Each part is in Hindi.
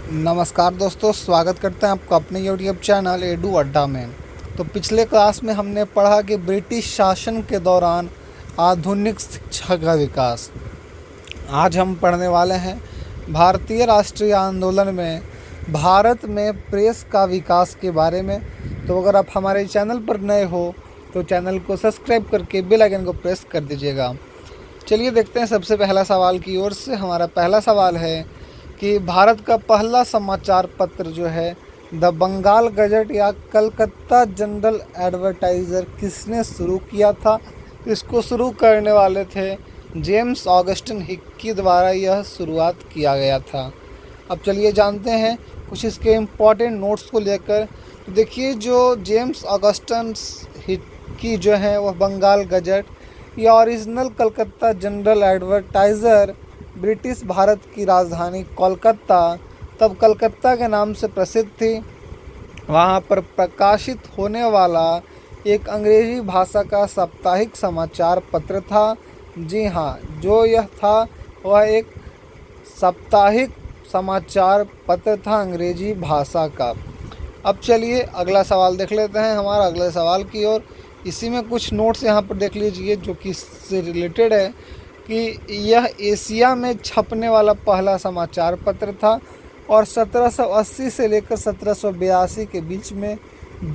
नमस्कार दोस्तों, स्वागत करते हैं आपका अपने यूट्यूब चैनल एडू अड्डा में। तो पिछले क्लास में हमने पढ़ा कि ब्रिटिश शासन के दौरान आधुनिक शिक्षा का विकास। आज हम पढ़ने वाले हैं भारतीय राष्ट्रीय आंदोलन में भारत में प्रेस का विकास के बारे में। तो अगर आप हमारे चैनल पर नए हो तो चैनल को सब्सक्राइब करके बेल आइकन को प्रेस कर दीजिएगा। चलिए देखते हैं सबसे पहला सवाल की ओर से। हमारा पहला सवाल है कि भारत का पहला समाचार पत्र जो है द बंगाल गजट या कलकत्ता जनरल एडवर्टाइज़र किसने शुरू किया था। इसको शुरू करने वाले थे जेम्स ऑगस्टिन हिक्की द्वारा यह शुरुआत किया गया था। अब चलिए जानते हैं कुछ इसके इम्पॉर्टेंट नोट्स को लेकर। तो देखिए, जो जेम्स ऑगस्टिन हिक्की जो है वह बंगाल गजट या original Calcutta general advertiser British Bharat की राजधानी कोलकाता, तब कलकत्ता के नाम से प्रसिद्ध थी, वहाँ पर प्रकाशित होने वाला एक अंग्रेज़ी भाषा का साप्ताहिक समाचार पत्र था। जी हाँ, जो यह था वह एक साप्ताहिक समाचार पत्र था अंग्रेज़ी भाषा का। अब चलिए अगला सवाल देख लेते हैं हमारा अगले सवाल की ओर। इसी में कुछ नोट्स यहाँ पर देख लीजिए जो कि इससे रिलेटेड है कि यह एशिया में छपने वाला पहला समाचार पत्र था और 1780 से लेकर 1782 के बीच में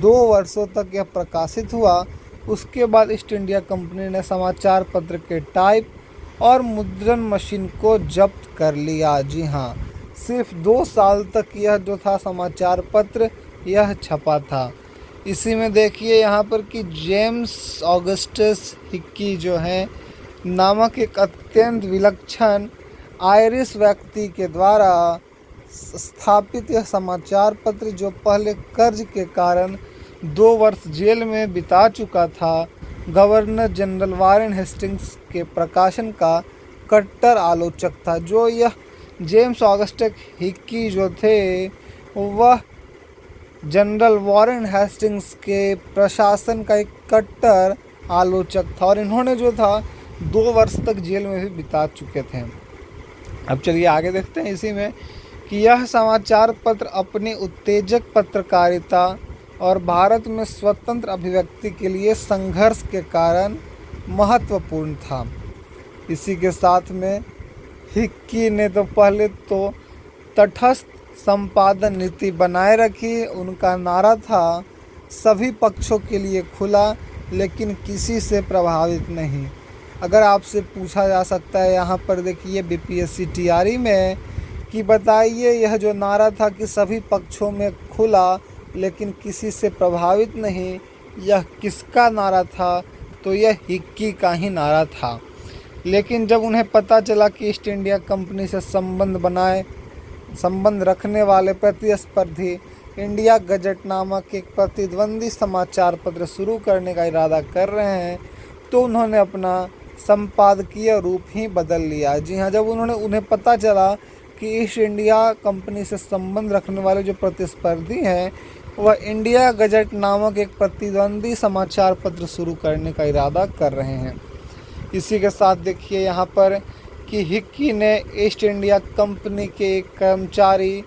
2 वर्षों तक यह प्रकाशित हुआ। उसके बाद ईस्ट इंडिया कंपनी ने समाचार पत्र के टाइप और मुद्रण मशीन को जब्त कर लिया। जी हाँ, सिर्फ 2 साल तक यह जो था समाचार पत्र यह छपा था। इसी में देखिए यहाँ पर कि जेम्स ऑगस्टस हिक्की जो है नामक एक अत्यंत विलक्षण आयरिश व्यक्ति के द्वारा स्थापित यह समाचार पत्र, जो पहले कर्ज के कारण 2 वर्ष जेल में बिता चुका था, गवर्नर जनरल वारेन हेस्टिंग्स के प्रकाशन का कट्टर आलोचक था। जो यह जेम्स ऑगस्टस हिक्की जो थे वह जनरल वारेन हेस्टिंग्स के प्रशासन का एक कट्टर आलोचक था और इन्होंने जो था 2 वर्ष तक जेल में भी बिता चुके थे। अब चलिए आगे देखते हैं इसी में कि यह समाचार पत्र अपनी उत्तेजक पत्रकारिता और भारत में स्वतंत्र अभिव्यक्ति के लिए संघर्ष के कारण महत्वपूर्ण था। इसी के साथ में हिक्की ने तो पहले तो तटस्थ संपादन नीति बनाए रखी। उनका नारा था सभी पक्षों के लिए खुला लेकिन किसी से प्रभावित नहीं। अगर आपसे पूछा जा सकता है यहाँ पर देखिए बीपीएससी टीआरई में कि बताइए यह जो नारा था कि सभी पक्षों में खुला लेकिन किसी से प्रभावित नहीं, यह किसका नारा था, तो यह हिक्की का ही नारा था। लेकिन जब उन्हें पता चला कि ईस्ट इंडिया कंपनी से संबंध रखने वाले प्रतिस्पर्धी इंडिया गजट नामक एक प्रतिद्वंदी समाचार पत्र शुरू करने का इरादा कर रहे हैं, तो उन्होंने अपना संपादकीय रूप ही बदल लिया। जी हाँ, जब उन्हें पता चला कि ईस्ट इंडिया कंपनी से संबंध रखने वाले जो प्रतिस्पर्धी हैं वह इंडिया गजट नामक एक प्रतिद्वंदी समाचार पत्र शुरू करने का इरादा कर रहे हैं। इसी के साथ देखिए यहाँ पर कि हिक्की ने ईस्ट इंडिया कंपनी के एक कर्मचारी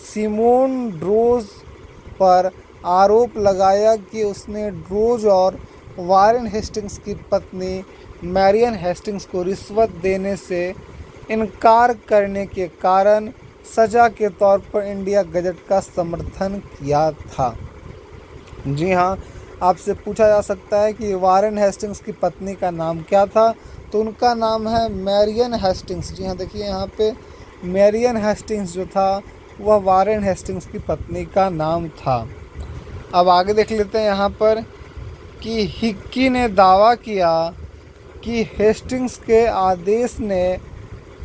सिमोन ड्रोज पर आरोप लगाया कि उसने ड्रोज और वारेन हेस्टिंग्स की पत्नी मैरियन हेस्टिंग्स को रिश्वत देने से इनकार करने के कारण सज़ा के तौर पर इंडिया गजट का समर्थन किया था। जी हाँ, आपसे पूछा जा सकता है कि वारेन हेस्टिंग्स की पत्नी का नाम क्या था, तो उनका नाम है मैरियन हेस्टिंग्स। जी हाँ, देखिए यहाँ पे मैरियन हेस्टिंग्स जो था वह वारेन हेस्टिंग्स की पत्नी का नाम था। अब आगे देख लेते हैं यहाँ पर कि हिक्की ने दावा किया कि हेस्टिंग्स के आदेश ने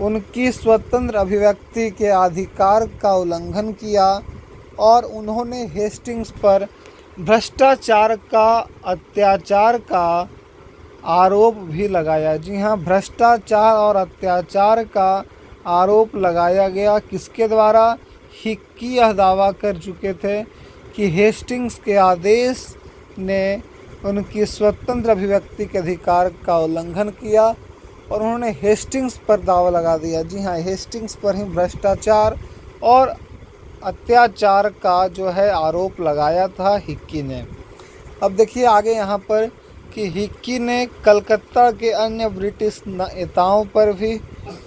उनकी स्वतंत्र अभिव्यक्ति के अधिकार का उल्लंघन किया और उन्होंने हेस्टिंग्स पर भ्रष्टाचार का अत्याचार का आरोप भी लगाया। जी हाँ, भ्रष्टाचार और अत्याचार का आरोप लगाया गया। किसके द्वारा? हिक्की यह दावा कर चुके थे कि हेस्टिंग्स के आदेश ने उनकी स्वतंत्र अभिव्यक्ति के अधिकार का उल्लंघन किया और उन्होंने हेस्टिंग्स पर दावा लगा दिया। जी हाँ, हेस्टिंग्स पर ही भ्रष्टाचार और अत्याचार का जो है आरोप लगाया था हिक्की ने। अब देखिए आगे यहाँ पर कि हिक्की ने कलकत्ता के अन्य ब्रिटिश नेताओं पर भी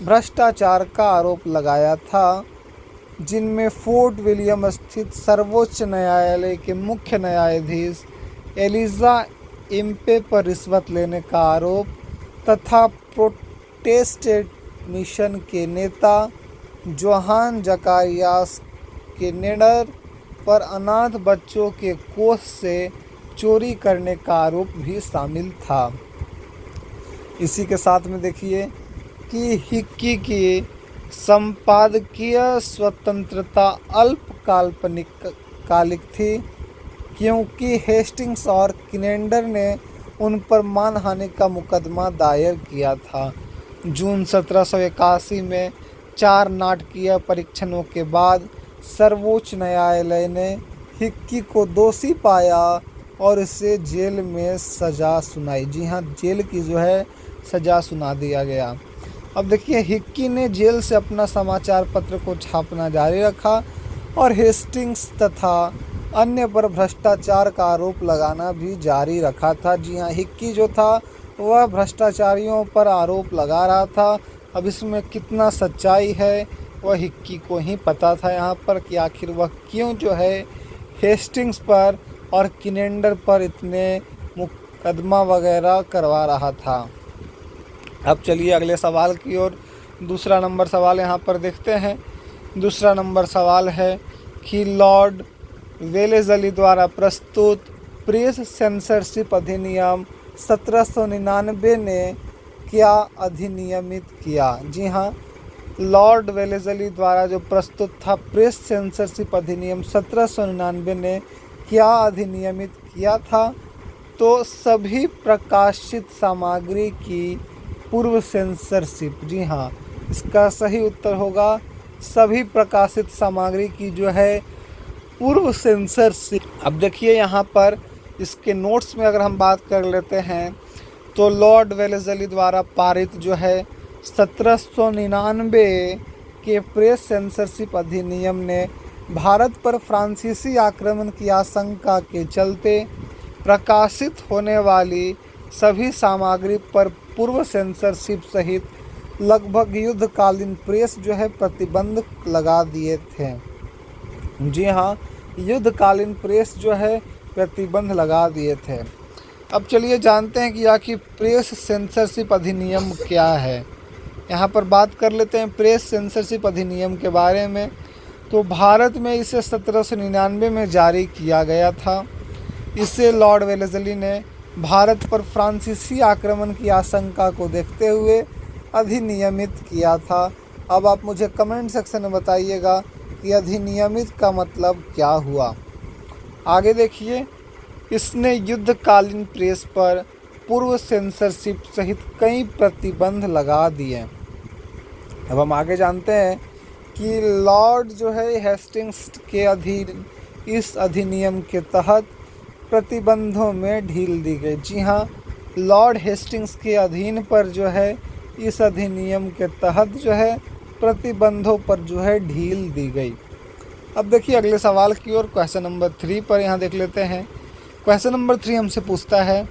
भ्रष्टाचार का आरोप लगाया था, जिनमें फोर्ट विलियम स्थित सर्वोच्च न्यायालय के मुख्य न्यायाधीश एलिजा इम्पे पर रिश्वत लेने का आरोप तथा प्रोटेस्टेंट मिशन के नेता जोहान जकारियास केनेडर पर अनाथ बच्चों के कोष से चोरी करने का आरोप भी शामिल था। इसी के साथ में देखिए कि हिक्की की संपादकीय स्वतंत्रता कालिक थी, क्योंकि हेस्टिंग्स और किनेडर ने उन पर मानहानि का मुकदमा दायर किया था। जून 1781 में 4 नाटकीय परीक्षणों के बाद सर्वोच्च न्यायालय ने हिक्की को दोषी पाया और इसे जेल में सज़ा सुनाई। जी हाँ, जेल की जो है सज़ा सुना दिया गया। अब देखिए हिक्की ने जेल से अपना समाचार पत्र को छापना जारी रखा और हेस्टिंग्स तथा अन्य पर भ्रष्टाचार का आरोप लगाना भी जारी रखा था। जी हाँ, हिक्की जो था वह भ्रष्टाचारियों पर आरोप लगा रहा था। अब इसमें कितना सच्चाई है वह हिक्की को ही पता था यहाँ पर कि आखिर वह क्यों जो है हेस्टिंग्स पर और किनेडर पर इतने मुकदमा वगैरह करवा रहा था। अब चलिए अगले सवाल की ओर। दूसरा नंबर सवाल यहाँ पर देखते हैं। दूसरा नंबर सवाल है कि लॉर्ड वेलेज़ली द्वारा प्रस्तुत प्रेस सेंसरशिप अधिनियम 1799 ने क्या अधिनियमित किया। जी हाँ, लॉर्ड वेलेज़ली द्वारा जो प्रस्तुत था प्रेस सेंसरशिप अधिनियम 1799 ने क्या अधिनियमित किया था, तो सभी प्रकाशित सामग्री की पूर्व सेंसरशिप। जी हाँ, इसका सही उत्तर होगा सभी प्रकाशित सामग्री की जो है पूर्व सेंसरशिप। अब देखिए यहाँ पर इसके नोट्स में अगर हम बात कर लेते हैं तो लॉर्ड वेलेज़ली द्वारा पारित जो है 1799 के प्रेस सेंसरशिप अधिनियम ने भारत पर फ्रांसीसी आक्रमण की आशंका के चलते प्रकाशित होने वाली सभी सामग्री पर पूर्व सेंसरशिप सहित लगभग युद्धकालीन प्रेस जो है प्रतिबंध लगा दिए थे। जी हाँ, युद्धकालीन प्रेस जो है प्रतिबंध लगा दिए थे। अब चलिए जानते हैं कि आखिर प्रेस सेंसरशिप अधिनियम क्या है। यहाँ पर बात कर लेते हैं प्रेस सेंसरशिप अधिनियम के बारे में। तो भारत में इसे 1799 में जारी किया गया था। इसे लॉर्ड वेलेज़ली ने भारत पर फ्रांसीसी आक्रमण की आशंका को देखते हुए अधिनियमित किया था। अब आप मुझे कमेंट सेक्शन में बताइएगा कि अधिनियमित का मतलब क्या हुआ। आगे देखिए, इसने युद्धकालीन प्रेस पर पूर्व सेंसरशिप सहित कई प्रतिबंध लगा दिए। अब हम आगे जानते हैं कि लॉर्ड जो है हेस्टिंग्स के अधीन इस अधिनियम के तहत प्रतिबंधों में ढील दी गई। जी हाँ, लॉर्ड हेस्टिंग्स के अधीन पर जो है इस अधिनियम के तहत जो है प्रतिबंधों पर जो है ढील दी गई। अब देखिए अगले सवाल की ओर। क्वेश्चन नंबर 3 पर यहाँ देख लेते हैं। क्वेश्चन नंबर 3 हमसे पूछता है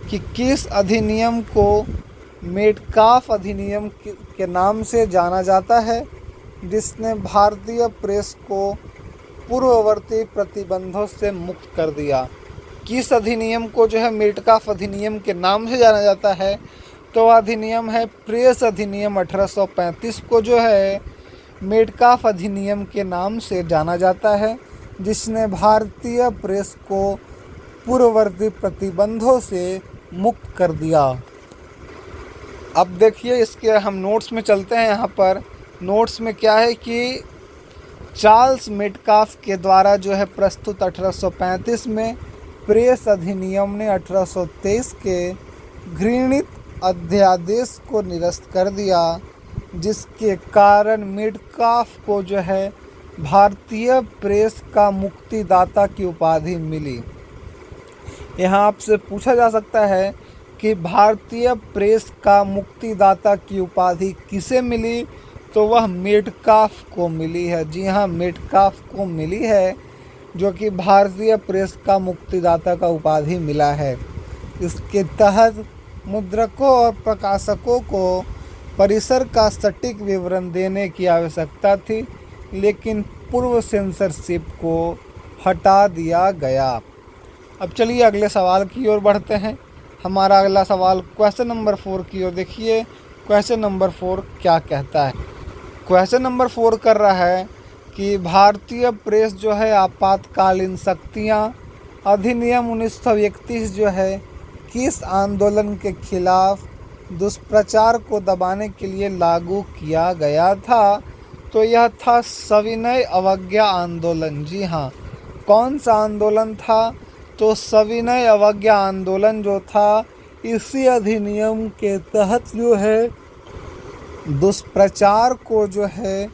कि किस अधिनियम को मेटकाफ अधिनियम के नाम से जाना जाता है, जिसने भारतीय प्रेस को पूर्ववर्ती प्रतिबंधों से मुक्त कर दिया। किस अधिनियम को जो है मेटकाफ अधिनियम के नाम से जाना जाता है, तो अधिनियम है प्रेस अधिनियम 1835 को जो है मेटकाफ अधिनियम के नाम से जाना जाता है, जिसने भारतीय प्रेस को पूर्ववर्ती प्रतिबंधों से मुक्त कर दिया। अब देखिए इसके हम नोट्स में चलते हैं। यहाँ पर नोट्स में क्या है कि चार्ल्स मेटकाफ के द्वारा जो है प्रस्तुत 1835 में प्रेस अधिनियम ने 1823 के घृणित अध्यादेश को निरस्त कर दिया, जिसके कारण मेटकाफ को जो है भारतीय प्रेस का मुक्तिदाता की उपाधि मिली। यहाँ आपसे पूछा जा सकता है कि भारतीय प्रेस का मुक्तिदाता की उपाधि किसे मिली, तो वह मेटकाफ को मिली है। जी हाँ, मेटकाफ को मिली है, जो कि भारतीय प्रेस का मुक्तिदाता का उपाधि मिला है। इसके तहत मुद्रकों और प्रकाशकों को परिसर का सटीक विवरण देने की आवश्यकता थी, लेकिन पूर्व सेंसरशिप को हटा दिया गया। अब चलिए अगले सवाल की ओर बढ़ते हैं। हमारा अगला सवाल क्वेश्चन नंबर 4 की ओर देखिए। क्वेश्चन नंबर 4 क्या कहता है? क्वेश्चन नंबर 4 कर रहा है कि भारतीय प्रेस जो है आपातकालीन शक्तियाँ अधिनियम 1931 जो है किस आंदोलन के खिलाफ दुष्प्रचार को दबाने के लिए लागू किया गया था? तो यह था सविनय अवज्ञा आंदोलन। जी हाँ, कौन सा आंदोलन था? तो सविनय अवज्ञा आंदोलन जो था इसी अधिनियम के तहत जो है दुष्प्रचार को जो है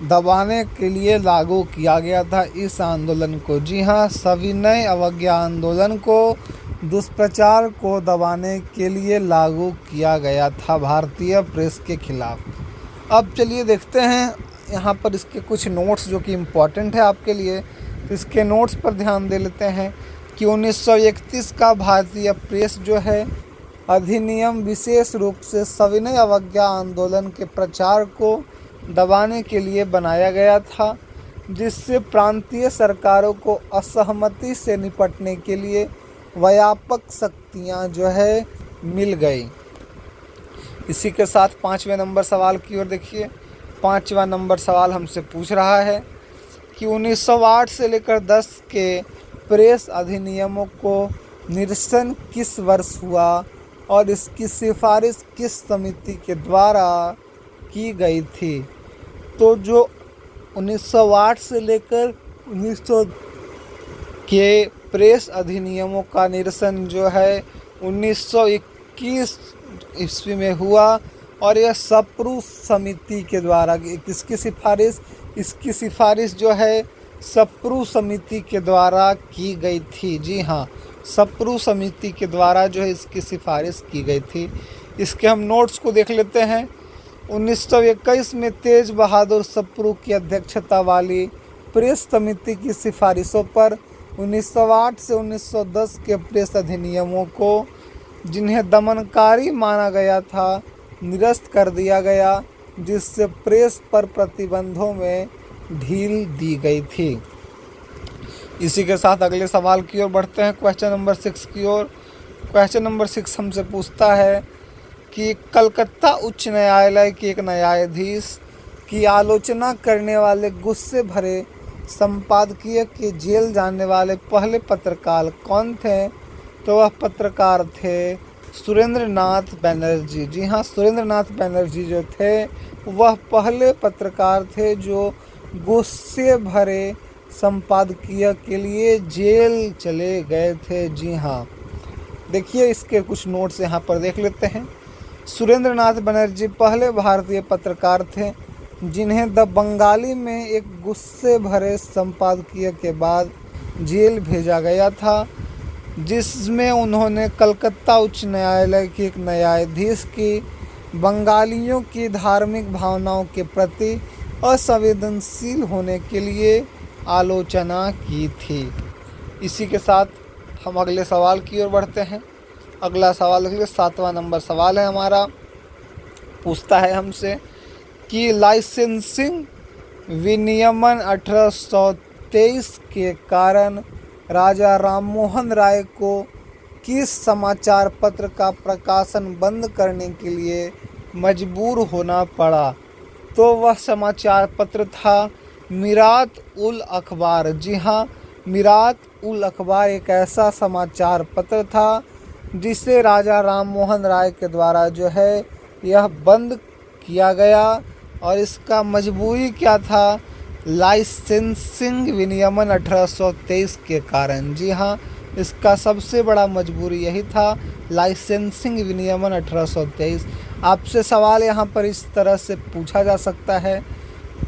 दबाने के लिए लागू किया गया था इस आंदोलन को। जी हाँ, सविनय अवज्ञा आंदोलन को दुष्प्रचार को दबाने के लिए लागू किया गया था भारतीय प्रेस के खिलाफ। अब चलिए देखते हैं यहाँ पर इसके कुछ नोट्स जो कि इम्पॉर्टेंट है आपके लिए। इसके नोट्स पर ध्यान दे लेते हैं कि 1931 का भारतीय प्रेस जो है अधिनियम विशेष रूप से सविनय अवज्ञा आंदोलन के प्रचार को दबाने के लिए बनाया गया था, जिससे प्रांतीय सरकारों को असहमति से निपटने के लिए व्यापक शक्तियाँ जो है मिल गई। इसी के साथ 5वें नंबर सवाल की ओर देखिए। 5वां नंबर सवाल हमसे पूछ रहा है कि 1908 से लेकर 10 के प्रेस अधिनियमों को निरसन किस वर्ष हुआ और इसकी सिफारिश किस समिति के द्वारा की गई थी? तो जो 1908 से लेकर 1900 के प्रेस अधिनियमों का निरसन जो है 1921 ईस्वी में हुआ और यह सप्रू समिति के द्वारा। किसकी सिफारिश? इसकी सिफारिश जो है सप्रू समिति के द्वारा की गई थी। जी हाँ, सप्रू समिति के द्वारा जो है इसकी सिफारिश की गई थी। इसके हम नोट्स को देख लेते हैं। 1921 में तेज बहादुर सप्रू की अध्यक्षता वाली प्रेस समिति की सिफारिशों पर 1908 से 1910 के प्रेस अधिनियमों को, जिन्हें दमनकारी माना गया था, निरस्त कर दिया गया, जिससे प्रेस पर प्रतिबंधों में ढील दी गई थी। इसी के साथ अगले सवाल की ओर बढ़ते हैं, क्वेश्चन नंबर 6 की ओर। क्वेश्चन नंबर 6 हमसे पूछता है कि कलकत्ता उच्च न्यायालय के एक न्यायाधीश की आलोचना करने वाले गुस्से भरे संपादकीय के जेल जाने वाले पहले पत्रकार कौन थे? तो वह पत्रकार थे सुरेंद्र नाथ बनर्जी। जी हाँ, सुरेंद्र नाथ बनर्जी जो थे वह पहले पत्रकार थे जो गुस्से भरे संपादकीय के लिए जेल चले गए थे। जी हाँ, देखिए इसके कुछ नोट्स यहाँ पर देख लेते हैं। सुरेंद्र नाथ बनर्जी पहले भारतीय पत्रकार थे जिन्हें द बंगाली में एक गुस्से भरे संपादकीय के बाद जेल भेजा गया था, जिसमें उन्होंने कलकत्ता उच्च न्यायालय के एक न्यायाधीश की बंगालियों की धार्मिक भावनाओं के प्रति असंवेदनशील होने के लिए आलोचना की थी। इसी के साथ हम अगले सवाल की ओर बढ़ते हैं। अगला सवाल देखिए, 7वां नंबर सवाल है हमारा। पूछता है हमसे कि लाइसेंसिंग विनियमन 1823 के कारण राजा राममोहन राय को किस समाचार पत्र का प्रकाशन बंद करने के लिए मजबूर होना पड़ा? तो वह समाचार पत्र था मीरात उल अखबार। जी हाँ, मीरात उल अखबार एक ऐसा समाचार पत्र था जिसे राजा राममोहन राय के द्वारा जो है यह बंद किया गया, और इसका मजबूरी क्या था? लाइसेंसिंग विनियमन 1823 के कारण। जी हाँ, इसका सबसे बड़ा मजबूरी यही था, लाइसेंसिंग विनियमन 1823। आपसे सवाल यहाँ पर इस तरह से पूछा जा सकता है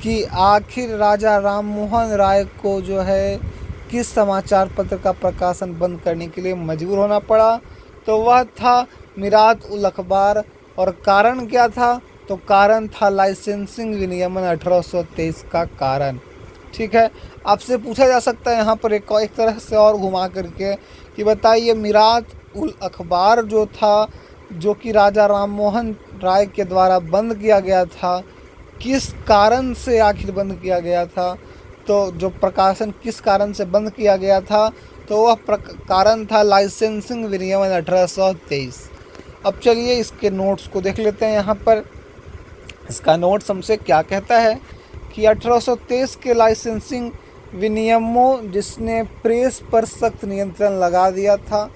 कि आखिर राजा राममोहन राय को जो है किस समाचार पत्र का प्रकाशन बंद करने के लिए मजबूर होना पड़ा? तो वह था मीरात उल अखबार। और कारण क्या था? तो कारण था लाइसेंसिंग विनियमन 1823 का कारण। ठीक है, आपसे पूछा जा सकता है यहाँ पर एक तरह से और घुमा करके कि बताइए मीरात उल अखबार जो था, जो कि राजा राम मोहन राय के द्वारा बंद किया गया था, किस कारण से आखिर बंद किया गया था? तो जो प्रकाशन किस कारण से बंद किया गया था, तो वह कारण था लाइसेंसिंग विनियमन 1823। अब चलिए इसके नोट्स को देख लेते हैं। यहाँ पर इसका नोट्स हमसे क्या कहता है कि 1823 के लाइसेंसिंग विनियमों जिसने प्रेस पर सख्त नियंत्रण लगा दिया था,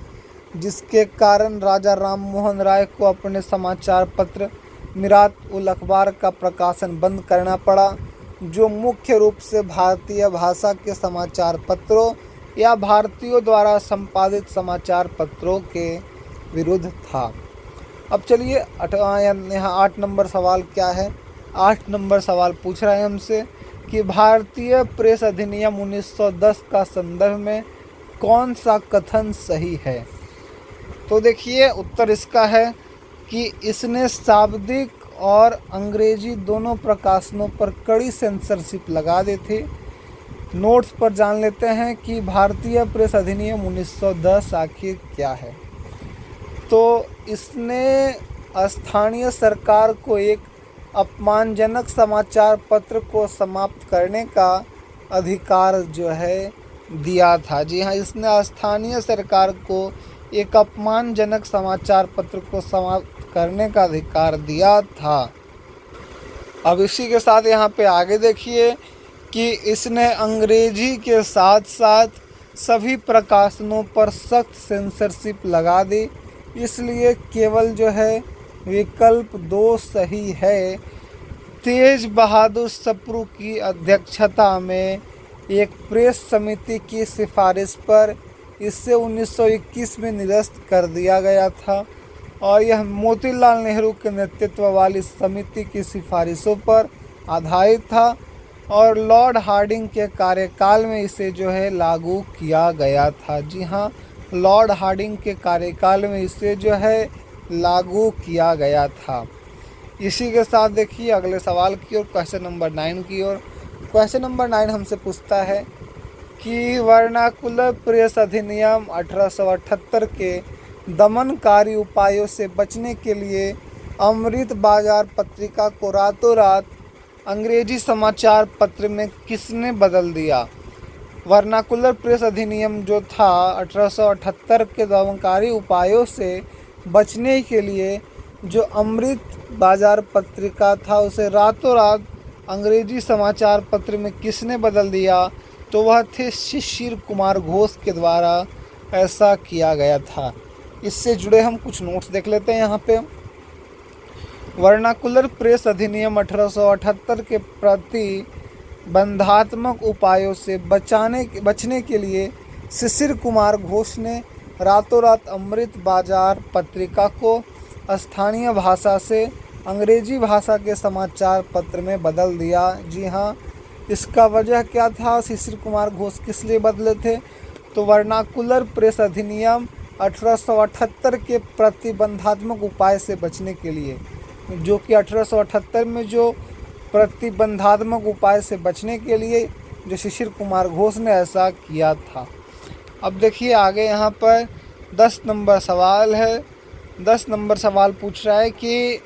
जिसके कारण राजा राम मोहन राय को अपने समाचार पत्र मीरात उल अखबार का प्रकाशन बंद करना पड़ा, जो मुख्य रूप से भारतीय भाषा के समाचार पत्रों या भारतीयों द्वारा संपादित समाचार पत्रों के विरुद्ध था। अब चलिए यहाँ 8 नंबर सवाल क्या है। 8 नंबर सवाल पूछ रहा है हमसे कि भारतीय प्रेस अधिनियम 1910 का संदर्भ में कौन सा कथन सही है? तो देखिए उत्तर इसका है कि इसने शाब्दिक और अंग्रेजी दोनों प्रकाशनों पर कड़ी सेंसरशिप लगा दी थी। नोट्स पर जान लेते हैं कि भारतीय प्रेस अधिनियम 1910 आखिर क्या है। तो इसने स्थानीय सरकार को एक अपमानजनक समाचार पत्र को समाप्त करने का अधिकार जो है दिया था। जी हाँ, इसने स्थानीय सरकार को एक अपमानजनक समाचार पत्र को समाप्त करने का अधिकार दिया था। अब इसी के साथ यहाँ पे आगे देखिए कि इसने अंग्रेजी के साथ साथ सभी प्रकाशनों पर सख्त सेंसरशिप लगा दी, इसलिए केवल जो है विकल्प 2 सही है। तेज बहादुर सप्रू की अध्यक्षता में एक प्रेस समिति की सिफारिश पर इसे 1921 में निरस्त कर दिया गया था और यह मोतीलाल नेहरू के नेतृत्व वाली समिति की सिफारिशों पर आधारित था और लॉर्ड हार्डिंग के कार्यकाल में इसे जो है लागू किया गया था। जी हाँ, लॉर्ड हार्डिंग के कार्यकाल में इसे जो है लागू किया गया था। इसी के साथ देखिए अगले सवाल की ओर, क्वेश्चन नंबर 9 की ओर। क्वेश्चन नंबर 9 हमसे पूछता है कि वर्नाकुलर प्रेस अधिनियम 1878 के दमनकारी उपायों से बचने के लिए अमृत बाजार पत्रिका को रातों रात अंग्रेजी समाचार पत्र में किसने बदल दिया? वर्नाकुलर प्रेस अधिनियम जो था 1878 के दमनकारी उपायों से बचने के लिए जो अमृत बाजार पत्रिका था उसे रातों रात अंग्रेजी समाचार पत्र में किसने बदल दिया? तो वह थे शिशिर कुमार घोष के द्वारा ऐसा किया गया था। इससे जुड़े हम कुछ नोट्स देख लेते हैं। यहाँ पे वर्नाकुलर प्रेस अधिनियम 1878 के प्रतिबंधात्मक उपायों से बचने के लिए शिशिर कुमार घोष ने रातों रात अमृत बाजार पत्रिका को स्थानीय भाषा से अंग्रेजी भाषा के समाचार पत्र में बदल दिया। जी हाँ, इसका वजह क्या था? शिशिर कुमार घोष किस लिए बदले थे? तो वर्नाकुलर प्रेस अधिनियम 1878 के प्रतिबंधात्मक उपाय से बचने के लिए, जो कि 1878 में जो प्रतिबंधात्मक उपाय से बचने के लिए जो शिशिर कुमार घोष ने ऐसा किया था। अब देखिए आगे यहाँ पर 10 नंबर सवाल है। 10 नंबर सवाल पूछ रहा है कि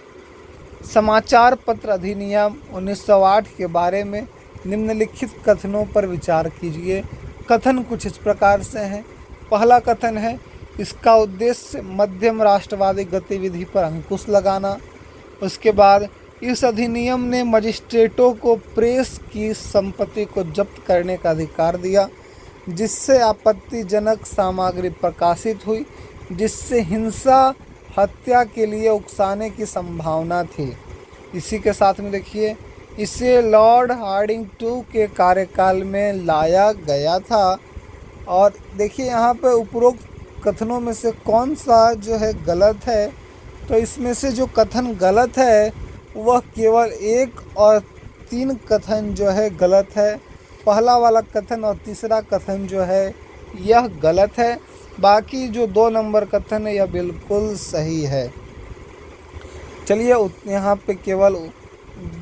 समाचार पत्र अधिनियम 1908 के बारे में निम्नलिखित कथनों पर विचार कीजिए। कथन कुछ इस प्रकार से हैं। पहला कथन है, इसका उद्देश्य मध्यम राष्ट्रवादी गतिविधि पर अंकुश लगाना। उसके बाद, इस अधिनियम ने मजिस्ट्रेटों को प्रेस की संपत्ति को जब्त करने का अधिकार दिया, जिससे आपत्तिजनक सामग्री प्रकाशित हुई, जिससे हिंसा हत्या के लिए उकसाने की संभावना थी। इसी के साथ में देखिए, इसे लॉर्ड हार्डिंग II के कार्यकाल में लाया गया था। और देखिए यहाँ पर उपरोक्त कथनों में से कौन सा जो है गलत है? तो इसमें से जो कथन गलत है वह केवल 1 और 3 कथन जो है गलत है। पहला वाला कथन और तीसरा कथन जो है यह गलत है। बाकी जो 2 नंबर कथन है यह बिल्कुल सही है। चलिए यहाँ पे केवल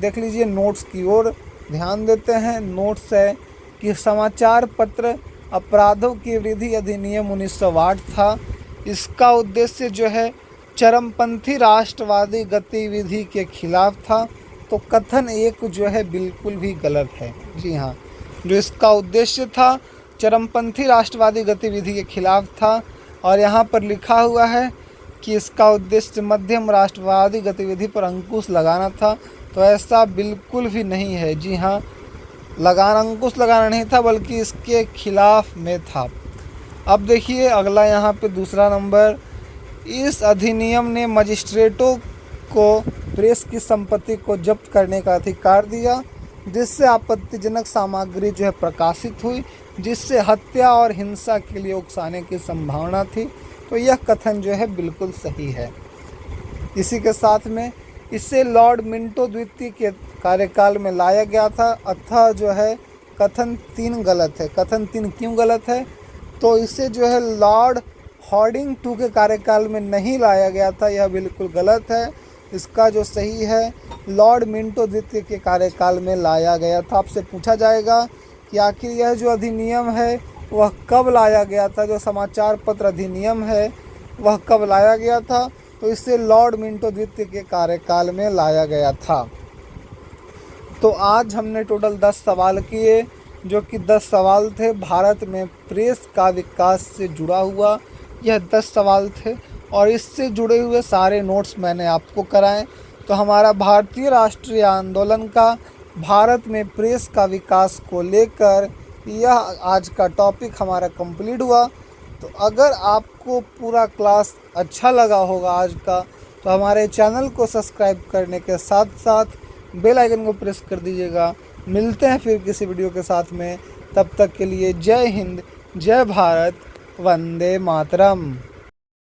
देख लीजिए, नोट्स की ओर ध्यान देते हैं। नोट्स है कि समाचार पत्र अपराधों की वृद्धि अधिनियम 1908 था। इसका उद्देश्य जो है चरमपंथी राष्ट्रवादी गतिविधि के खिलाफ था। तो कथन एक जो है बिल्कुल भी गलत है। जी हाँ, जो इसका उद्देश्य था चरमपंथी राष्ट्रवादी गतिविधि के खिलाफ था, और यहाँ पर लिखा हुआ है कि इसका उद्देश्य मध्यम राष्ट्रवादी गतिविधि पर अंकुश लगाना था। तो ऐसा बिल्कुल भी नहीं है। जी हाँ, अंकुश लगाना नहीं था, बल्कि इसके खिलाफ में था। अब देखिए अगला यहाँ पे दूसरा नंबर, इस अधिनियम ने मजिस्ट्रेटों को प्रेस की संपत्ति को जब्त करने का अधिकार दिया, जिससे आपत्तिजनक सामग्री जो है प्रकाशित हुई, जिससे हत्या और हिंसा के लिए उकसाने की संभावना थी। तो यह कथन जो है बिल्कुल सही है। इसी के साथ में इसे लॉर्ड मिंटो द्वितीय के कार्यकाल में लाया गया था, अतः जो है कथन 3 गलत है। कथन 3 क्यों गलत है? तो इसे जो है लॉर्ड हॉर्डिंग 2 के कार्यकाल में नहीं लाया गया था, यह बिल्कुल गलत है। इसका जो सही है लॉर्ड मिंटो द्वितीय के कार्यकाल में लाया गया था। आपसे पूछा जाएगा कि आखिर यह जो अधिनियम है वह कब लाया गया था, जो समाचार पत्र अधिनियम है वह कब लाया गया था? तो इसे लॉर्ड मिंटो द्वितीय के कार्यकाल में लाया गया था। तो आज हमने टोटल 10 सवाल किए, जो कि 10 सवाल थे भारत में प्रेस का विकास से जुड़ा हुआ। यह 10 सवाल थे और इससे जुड़े हुए सारे नोट्स मैंने आपको कराए। तो हमारा भारतीय राष्ट्रीय आंदोलन का भारत में प्रेस का विकास को लेकर यह आज का टॉपिक हमारा कंप्लीट हुआ। तो अगर आपको पूरा क्लास अच्छा लगा होगा आज का, तो हमारे चैनल को सब्सक्राइब करने के साथ साथ बेल आइकन को प्रेस कर दीजिएगा। मिलते हैं फिर किसी वीडियो के साथ में, तब तक के लिए जय हिंद, जय भारत, वंदे मातरम।